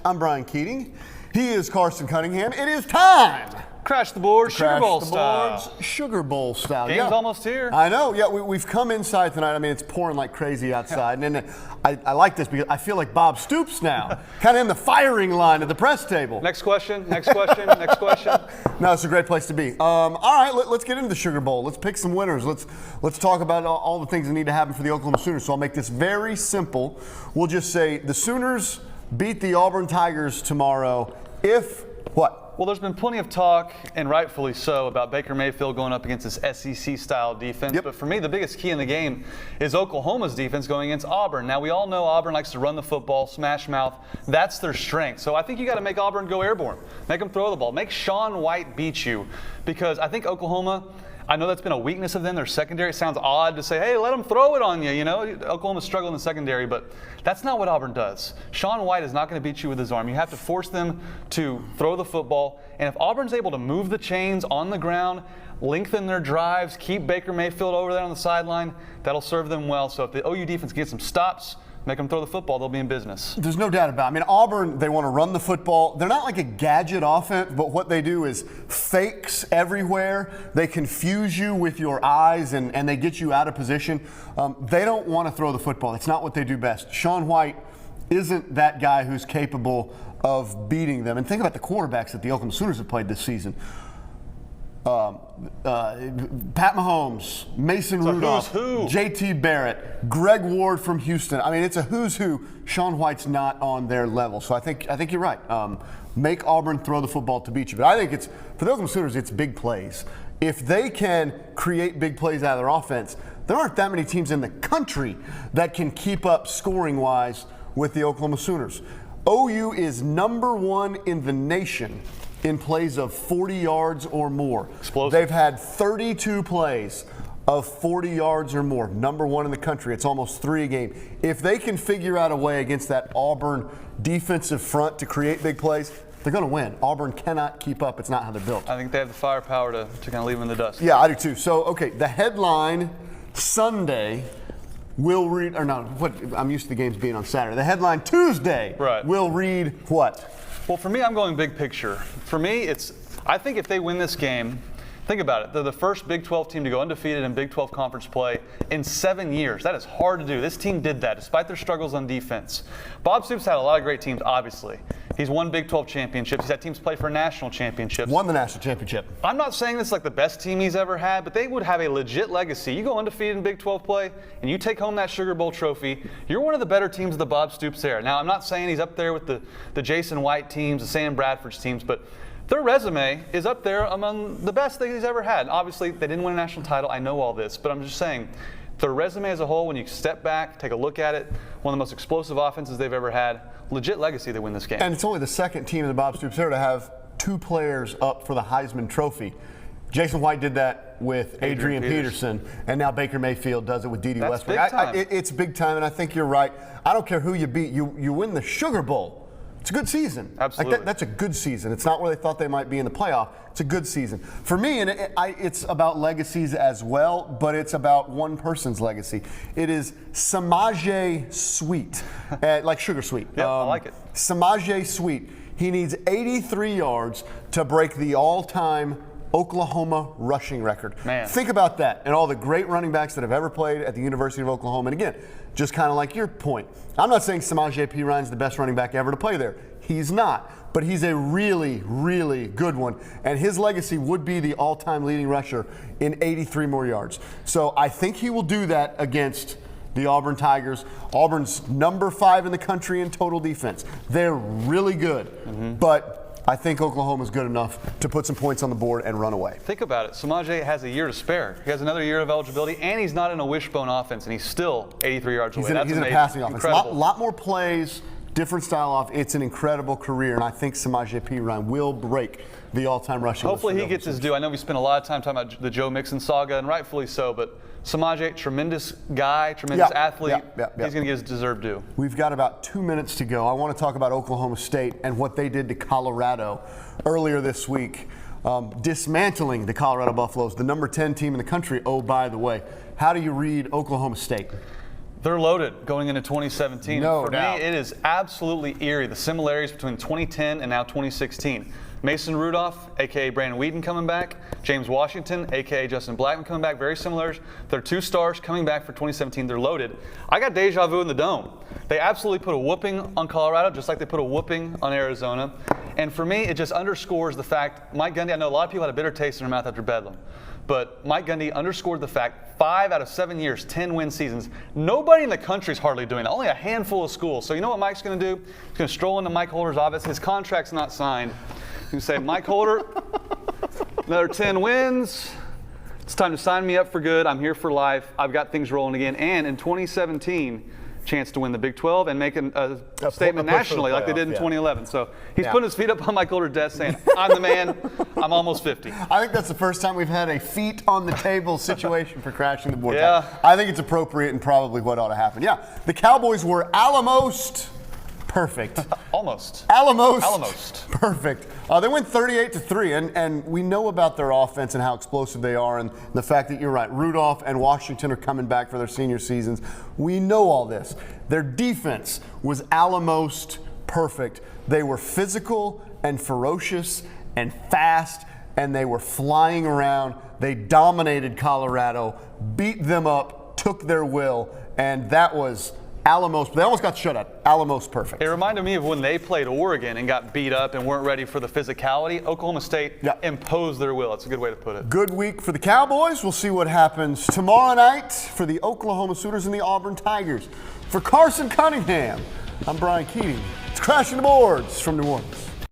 I'm Brian Keating. He is Carson Cunningham. It is time. Crash the board, Sugar Bowl style. Sugar Bowl style. Game's almost here. I know. Yeah, we've come inside tonight. I mean, it's pouring like crazy outside. And then I like this because I feel like Bob Stoops now, kind of in the firing line at the press table. Next question, next question, next question. No, it's a great place to be. All right, let's get into the Sugar Bowl. Let's pick some winners. Let's talk about all the things that need to happen for the Oklahoma Sooners. So I'll make this very simple. We'll just say the Sooners beat the Auburn Tigers tomorrow if what? Well, there's been plenty of talk, and rightfully so, about Baker Mayfield going up against this SEC-style defense. Yep. But for me, the biggest key in the game is Oklahoma's defense going against Auburn. Now, we all know Auburn likes to run the football, smash mouth. That's their strength. So I think you got to make Auburn go airborne. Make them throw the ball. Make Sean White beat you. Because I think Oklahoma, I know that's been a weakness of them. Their secondary, it sounds odd to say, hey, let them throw it on you. You know, Oklahoma's struggling in the secondary, but that's not what Auburn does. Sean White is not going to beat you with his arm. You have to force them to throw the football. And if Auburn's able to move the chains on the ground, lengthen their drives, keep Baker Mayfield over there on the sideline, that'll serve them well. So if the OU defense gets some stops, make them throw the football, they'll be in business. There's no doubt about it. I mean, Auburn, they want to run the football. They're not like a gadget offense, but what they do is fakes everywhere. They confuse you with your eyes, and they get you out of position. They don't want to throw the football. It's not what they do best. Sean White isn't that guy who's capable of beating them. And think about the quarterbacks that the Oklahoma Sooners have played this season. Pat Mahomes, Mason Rudolph, J.T. Barrett, Greg Ward from Houston. I mean, it's a who's who. Sean White's not on their level. So I think you're right. Make Auburn throw the football to beat you. But I think it's, for the Oklahoma Sooners, it's big plays. If they can create big plays out of their offense, there aren't that many teams in the country that can keep up scoring-wise with the Oklahoma Sooners. OU is #1 in the nation in plays of 40 yards or more. Explosive. They've had 32 plays of 40 yards or more. #1 in the country. It's almost 3 a game. If they can figure out a way against that Auburn defensive front to create big plays, they're going to win. Auburn cannot keep up. It's not how they're built. I think they have the firepower to kind of leave them in the dust. Yeah, I do too. So, okay, the headline Sunday will read, or no, what? I'm used to the games being on Saturday. The headline Tuesday will read what? Well, for me, I'm going big picture. For me, I think if they win this game, think about it. They're the first Big 12 team to go undefeated in Big 12 conference play in 7 years. That is hard to do. This team did that despite their struggles on defense. Bob Stoops had a lot of great teams, obviously. He's won Big 12 championships. He's had teams play for national championships. Won the national championship. I'm not saying this is like the best team he's ever had, but they would have a legit legacy. You go undefeated in Big 12 play, and you take home that Sugar Bowl trophy, you're one of the better teams of the Bob Stoops era. Now, I'm not saying he's up there with the Jason White teams, the Sam Bradford's teams, but their resume is up there among the best that he's ever had. Obviously, they didn't win a national title. I know all this, but I'm just saying, their resume as a whole, when you step back, take a look at it, one of the most explosive offenses they've ever had, legit legacy to win this game. And it's only the second team in the Bob Stoops era to have 2 players up for the Heisman Trophy. Jason White did that with Adrian Peterson, and now Baker Mayfield does it with Dede Westbrook. Big time. It's big time, and I think you're right. I don't care who you beat. You win the Sugar Bowl. It's a good season. Absolutely. That's a good season. It's not where they thought they might be in the playoff. It's a good season. For me, and it's about legacies as well, but it's about one person's legacy. It is Samaje Sweet, like Sugar Sweet. Yeah, I like it. Samaje Sweet. He needs 83 yards to break the all-time Oklahoma rushing record. Man. Think about that and all the great running backs that have ever played at the University of Oklahoma. And again, just kind of like your point, I'm not saying Samaje Perine's the best running back ever to play there. He's not, but he's a really, really good one. And his legacy would be the all-time leading rusher in 83 more yards. So I think he will do that against the Auburn Tigers. Auburn's #5 in the country in total defense. They're really good, but I think Oklahoma's good enough to put some points on the board and run away. Think about it. Samaje has a year to spare. He has another year of eligibility, and he's not in a wishbone offense, and he's still 83 yards away. He's in a passing offense. A lot more plays, different style off. It's an incredible career, and I think Samaje Perine will break the all-time rushing. Hopefully he gets his due. I know we spent a lot of time talking about the Joe Mixon saga, and rightfully so, but Samaje, tremendous guy, tremendous athlete. He's going to get his deserved due. We've got about 2 minutes to go. I want to talk about Oklahoma State and what they did to Colorado earlier this week, dismantling the Colorado Buffaloes, the #10 team in the country. Oh, by the way, how do you read Oklahoma State? They're loaded going into 2017. No For doubt. me, it is absolutely eerie, the similarities between 2010 and now 2016. Mason Rudolph, a.k.a. Brandon Whedon, coming back. James Washington, a.k.a. Justin Blackman, coming back. Very similar. They're 2 stars coming back for 2017. They're loaded. I got deja vu in the Dome. They absolutely put a whooping on Colorado, just like they put a whooping on Arizona. And for me, it just underscores the fact, Mike Gundy, I know a lot of people had a bitter taste in their mouth after Bedlam. But Mike Gundy underscored the fact 5 out of 7 years, 10 win seasons. Nobody in the country is hardly doing that. Only a handful of schools. So you know what Mike's going to do? He's going to stroll into Mike Holder's office. His contract's not signed. He's going to say, Mike Holder, another 10 wins. It's time to sign me up for good. I'm here for life. I've got things rolling again. And in 2017, chance to win the Big 12 and make a statement nationally like they did in 2011. So he's putting his feet up on Mike Holder's desk saying, I'm the man. I'm almost 50. I think that's the first time we've had a feet on the table situation for crashing the board. Yeah. I think it's appropriate and probably what ought to happen. Yeah, the Cowboys were almost perfect. Almost. Almost perfect. They went 38-3, and we know about their offense and how explosive they are, and the fact that you're right, Rudolph and Washington are coming back for their senior seasons. We know all this. Their defense was almost perfect. They were physical and ferocious and fast, and they were flying around. They dominated Colorado, beat them up, took their will, and that was almost, they almost got shut out. Almost perfect. It reminded me of when they played Oregon and got beat up and weren't ready for the physicality. Oklahoma State imposed their will. That's a good way to put it. Good week for the Cowboys. We'll see what happens tomorrow night for the Oklahoma Sooners and the Auburn Tigers. For Carson Cunningham, I'm Brian Keating. It's Crashing the Boards from New Orleans.